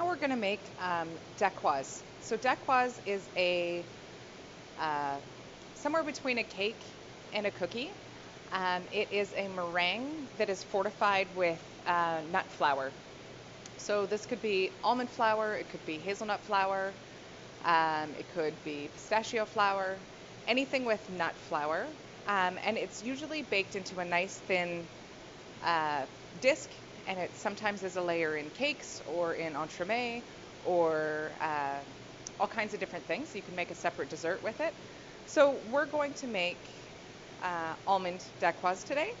we're going to make Dacqouise. So Dacqouise is a somewhere between a cake and a cookie. It is a meringue that is fortified with nut flour. So this could be almond flour, it could be hazelnut flour, it could be pistachio flour, anything with nut flour. And it's usually baked into a nice thin disc, and it sometimes is a layer in cakes or in entremet or all kinds of different things. You can make a separate dessert with it. So we're going to make almond Dacqouise today.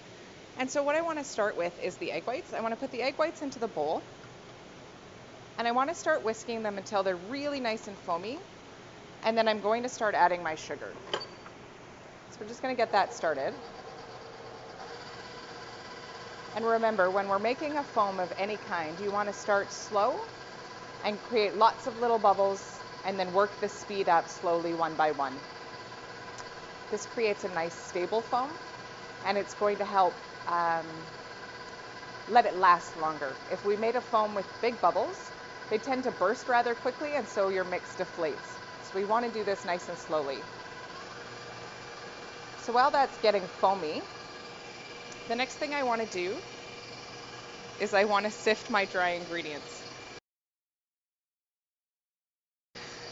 And so what I want to start with is the egg whites. I want to put the egg whites into the bowl, and I want to start whisking them until they're really nice and foamy. And then I'm going to start adding my sugar. So we're just going to get that started. And remember, when we're making a foam of any kind, you want to start slow and create lots of little bubbles and then work the speed up slowly one by one. This creates a nice stable foam, and it's going to help let it last longer. If we made a foam with big bubbles, they tend to burst rather quickly, and so your mix deflates. So we want to do this nice and slowly. So while that's getting foamy, the next thing I want to do is I want to sift my dry ingredients.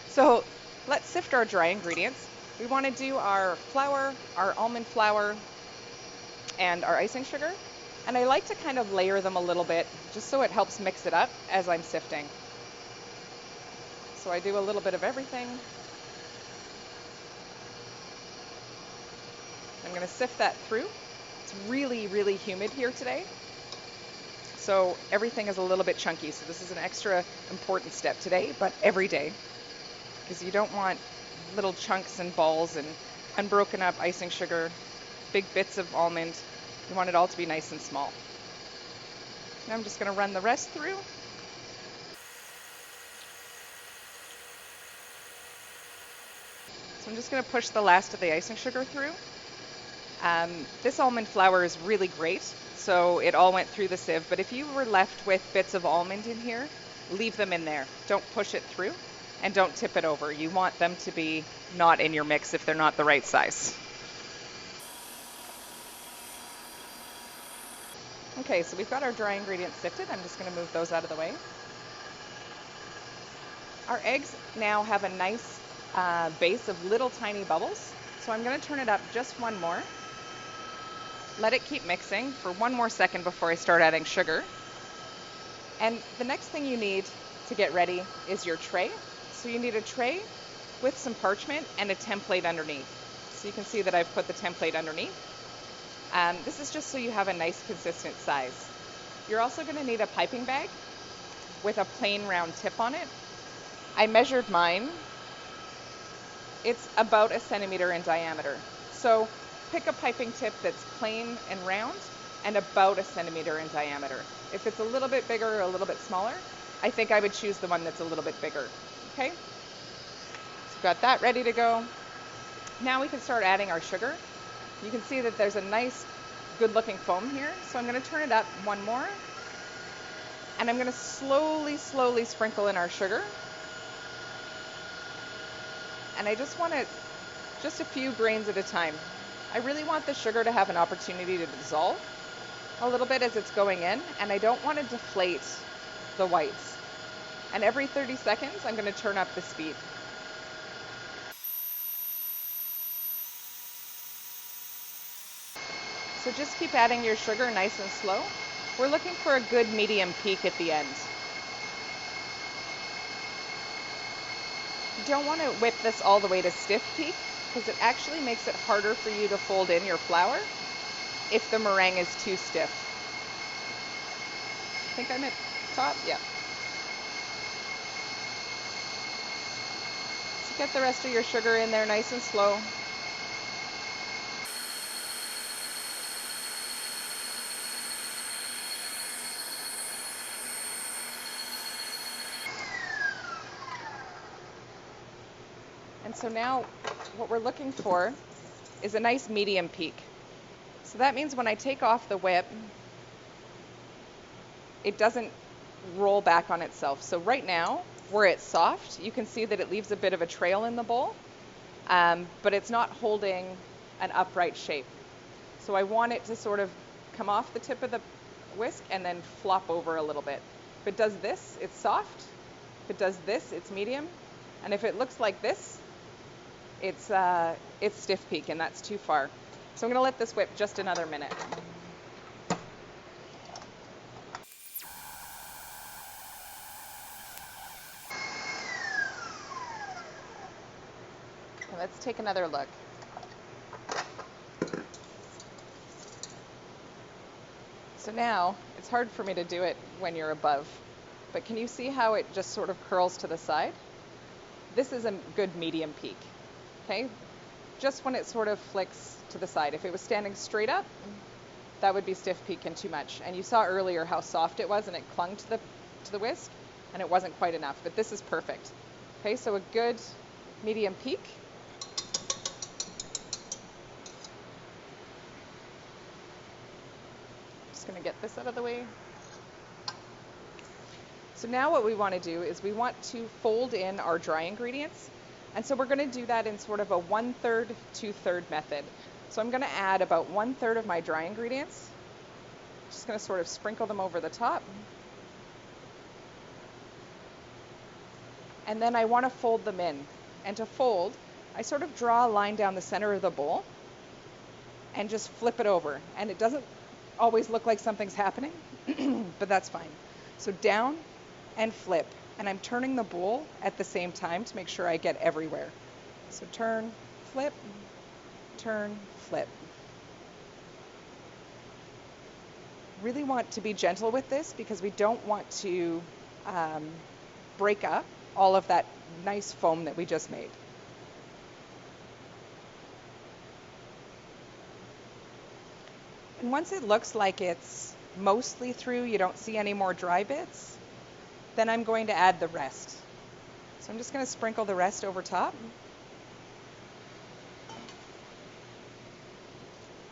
So let's sift our dry ingredients. We want to do our flour, our almond flour, and our icing sugar. And I like to kind of layer them a little bit just so it helps mix it up as I'm sifting. So I do a little bit of everything. I'm going to sift that through. It's really, really humid here today, so everything is a little bit chunky. So this is an extra important step today, but every day, because you don't want little chunks and balls and unbroken up icing sugar, big bits of almond. You want it all to be nice and small. Now I'm just going to run the rest through. So I'm just going to push the last of the icing sugar through. This almond flour is really great, so it all went through the sieve, but if you were left with bits of almond in here, leave them in there. Don't push it through, and don't tip it over. You want them to be not in your mix if they're not the right size. Okay, so we've got our dry ingredients sifted. I'm just going to move those out of the way. Our eggs now have a nice base of little tiny bubbles, so I'm going to turn it up just one more. Let it keep mixing for one more second before I start adding sugar. And the next thing you need to get ready is your tray. So you need a tray with some parchment and a template underneath. So you can see that I've put the template underneath. This is just so you have a nice consistent size. You're also going to need a piping bag with a plain round tip on it. I measured mine. It's about 1 centimeter in diameter. So pick a piping tip that's plain and round and about 1 centimeter in diameter. If it's a little bit bigger or a little bit smaller, I think I would choose the one that's a little bit bigger. Okay? So got that ready to go. Now we can start adding our sugar. You can see that there's a nice, good-looking foam here. So I'm going to turn it up one more. And I'm going to slowly sprinkle in our sugar. And I just want it just a few grains at a time. I really want the sugar to have an opportunity to dissolve a little bit as it's going in, and I don't want to deflate the whites. And every 30 seconds, I'm going to turn up the speed. So just keep adding your sugar nice and slow. We're looking for a good medium peak at the end. You don't want to whip this all the way to stiff peak, because it actually makes it harder for you to fold in your flour if the meringue is too stiff. I think I'm at top, yeah. So get the rest of your sugar in there nice and slow. And so now what we're looking for is a nice medium peak. So that means when I take off the whip, it doesn't roll back on itself. So right now, where it's soft, you can see that it leaves a bit of a trail in the bowl, but it's not holding an upright shape. So I want it to sort of come off the tip of the whisk and then flop over a little bit. If it does this, it's soft. If it does this, it's medium. And if it looks like this, it's stiff peak, and that's too far. So I'm going to let this whip just another minute. Okay, let's take another look. So now, it's hard for me to do it when you're above, but can you see how it just sort of curls to the side? This is a good medium peak, okay? Just when it sort of flicks to the side. If it was standing straight up, that would be stiff peak and too much. And you saw earlier how soft it was and it clung to the whisk, and it wasn't quite enough, but this is perfect. Okay, so a good medium peak. Going to get this out of the way. So now what we want to do is we want to fold in our dry ingredients. And so we're going to do that in sort of a 1/3, 2/3 method. So I'm going to add about 1/3 of my dry ingredients. Just going to sort of sprinkle them over the top. And then I want to fold them in. And to fold, I sort of draw a line down the center of the bowl and just flip it over. And it doesn't always look like something's happening, but that's fine. So down and flip, and I'm turning the bowl at the same time to make sure I get everywhere. So turn, flip, flip. Really want to be gentle with this because we don't want to break up all of that nice foam that we just made. And once it looks like it's mostly through, you don't see any more dry bits, then I'm going to add the rest. So I'm just going to sprinkle the rest over top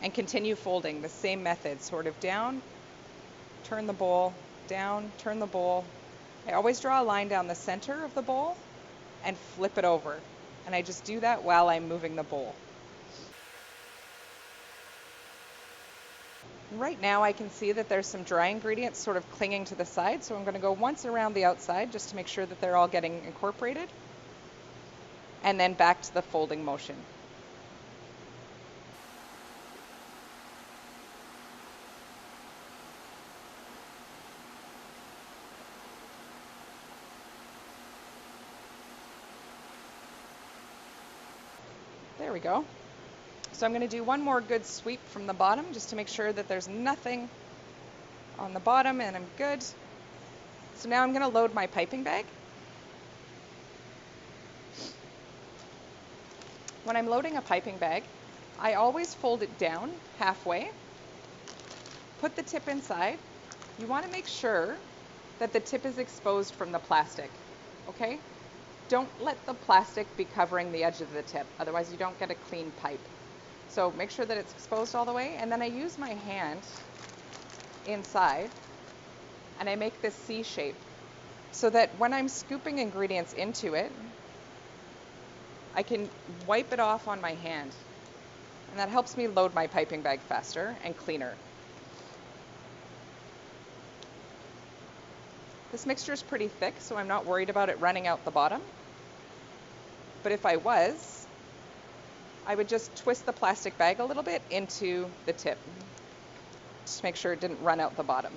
and continue folding the same method, sort of down, turn the bowl, down, turn the bowl. I always draw a line down the center of the bowl and flip it over. And I just do that while I'm moving the bowl. Right now I can see that there's some dry ingredients sort of clinging to the side, so I'm going to go once around the outside just to make sure that they're all getting incorporated, and then back to the folding motion. There we go. So I'm going to do one more good sweep from the bottom just to make sure that there's nothing on the bottom and I'm good. So now I'm going to load my piping bag. When I'm loading a piping bag, I always fold it down halfway, put the tip inside. You want to make sure that the tip is exposed from the plastic, okay? Don't let the plastic be covering the edge of the tip, otherwise you don't get a clean pipe. So make sure that it's exposed all the way, and then I use my hand inside and I make this C shape so that when I'm scooping ingredients into it, I can wipe it off on my hand, and that helps me load my piping bag faster and cleaner. This mixture is pretty thick, so I'm not worried about it running out the bottom. But if I was, I would just twist the plastic bag a little bit into the tip. Just make sure it didn't run out the bottom.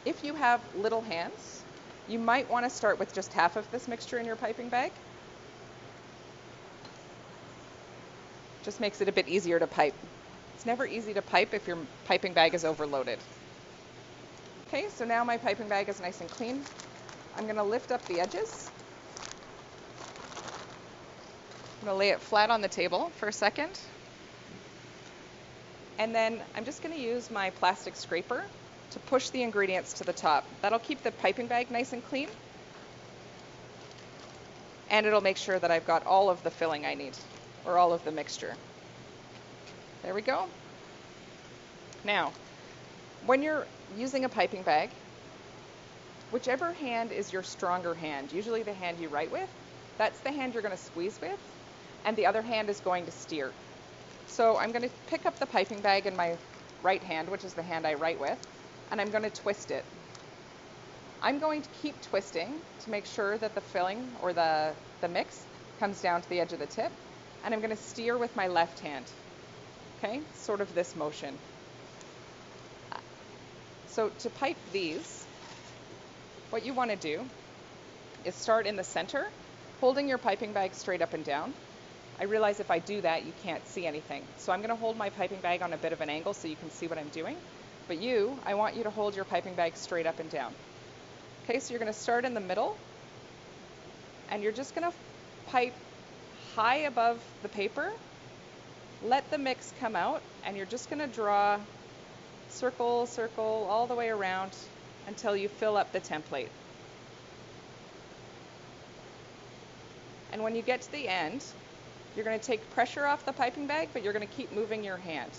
If you have little hands, you might want to start with just half of this mixture in your piping bag. Just makes it a bit easier to pipe. It's never easy to pipe if your piping bag is overloaded. Okay, so now my piping bag is nice and clean. I'm going to lift up the edges. I'm going to lay it flat on the table for a second. And then I'm just going to use my plastic scraper to push the ingredients to the top. That'll keep the piping bag nice and clean. And it'll make sure that I've got all of the filling I need, or all of the mixture. There we go. Now, When you're using a piping bag, whichever hand is your stronger hand, usually the hand you write with, that's the hand you're going to squeeze with, and the other hand is going to steer. So I'm going to pick up the piping bag in my right hand, which is the hand I write with, and I'm going to twist it. I'm going to keep twisting to make sure that the filling or the mix comes down to the edge of the tip, and I'm going to steer with my left hand. Okay, sort of this motion. So to pipe these, what you want to do is start in the center, holding your piping bag straight up and down. I realize if I do that, you can't see anything. So I'm going to hold my piping bag on a bit of an angle so you can see what I'm doing. But I want you to hold your piping bag straight up and down. Okay, so you're going to start in the middle, and you're just going to pipe high above the paper. Let the mix come out, and you're just going to draw circle, circle, all the way around until you fill up the template. And when you get to the end, you're going to take pressure off the piping bag, but you're going to keep moving your hand.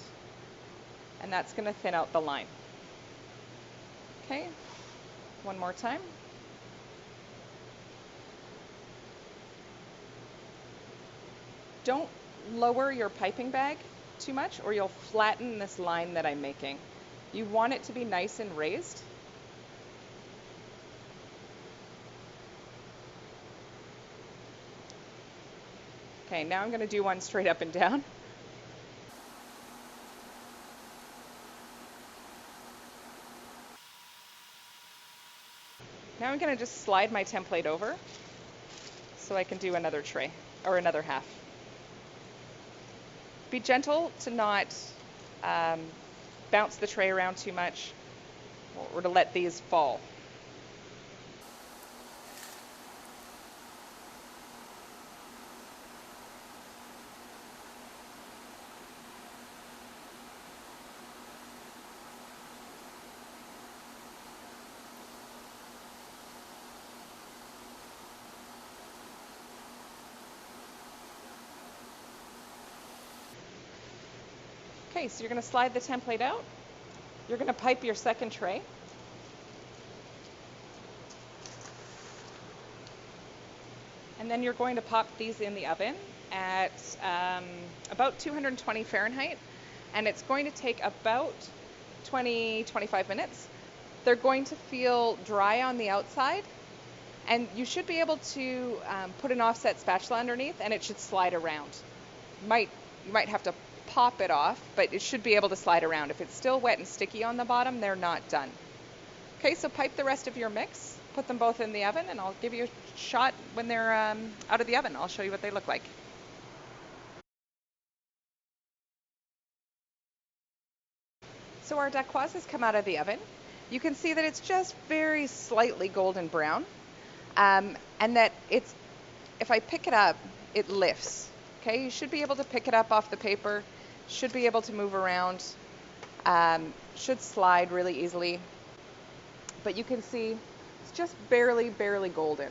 And that's going to thin out the line. Okay, one more time. Don't lower your piping bag too much or you'll flatten this line that I'm making. You want it to be nice and raised. Okay, now I'm going to do one straight up and down. Now I'm going to just slide my template over so I can do another tray or another half. Be gentle to not bounce the tray around too much or to let these fall. Okay, so you're going to slide the template out. You're going to pipe your second tray. And then you're going to pop these in the oven at about 220 Fahrenheit. And it's going to take about 20-25 minutes. They're going to feel dry on the outside. And you should be able to put an offset spatula underneath and it should slide around. You might have to pop it off, but it should be able to slide around. If it's still wet and sticky on the bottom, they're not done. Okay, so pipe the rest of your mix, put them both in the oven, and I'll give you a shot when they're out of the oven. I'll show you what they look like. So our Dacqouise has come out of the oven. You can see that it's just very slightly golden brown, and that if I pick it up, it lifts. Okay, you should be able to pick it up off the paper, should be able to move around, should slide really easily. But you can see it's just barely golden.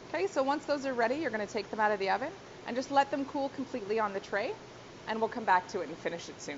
Okay, so once those are ready, you're going to take them out of the oven and just let them cool completely on the tray, and we'll come back to it and finish it soon.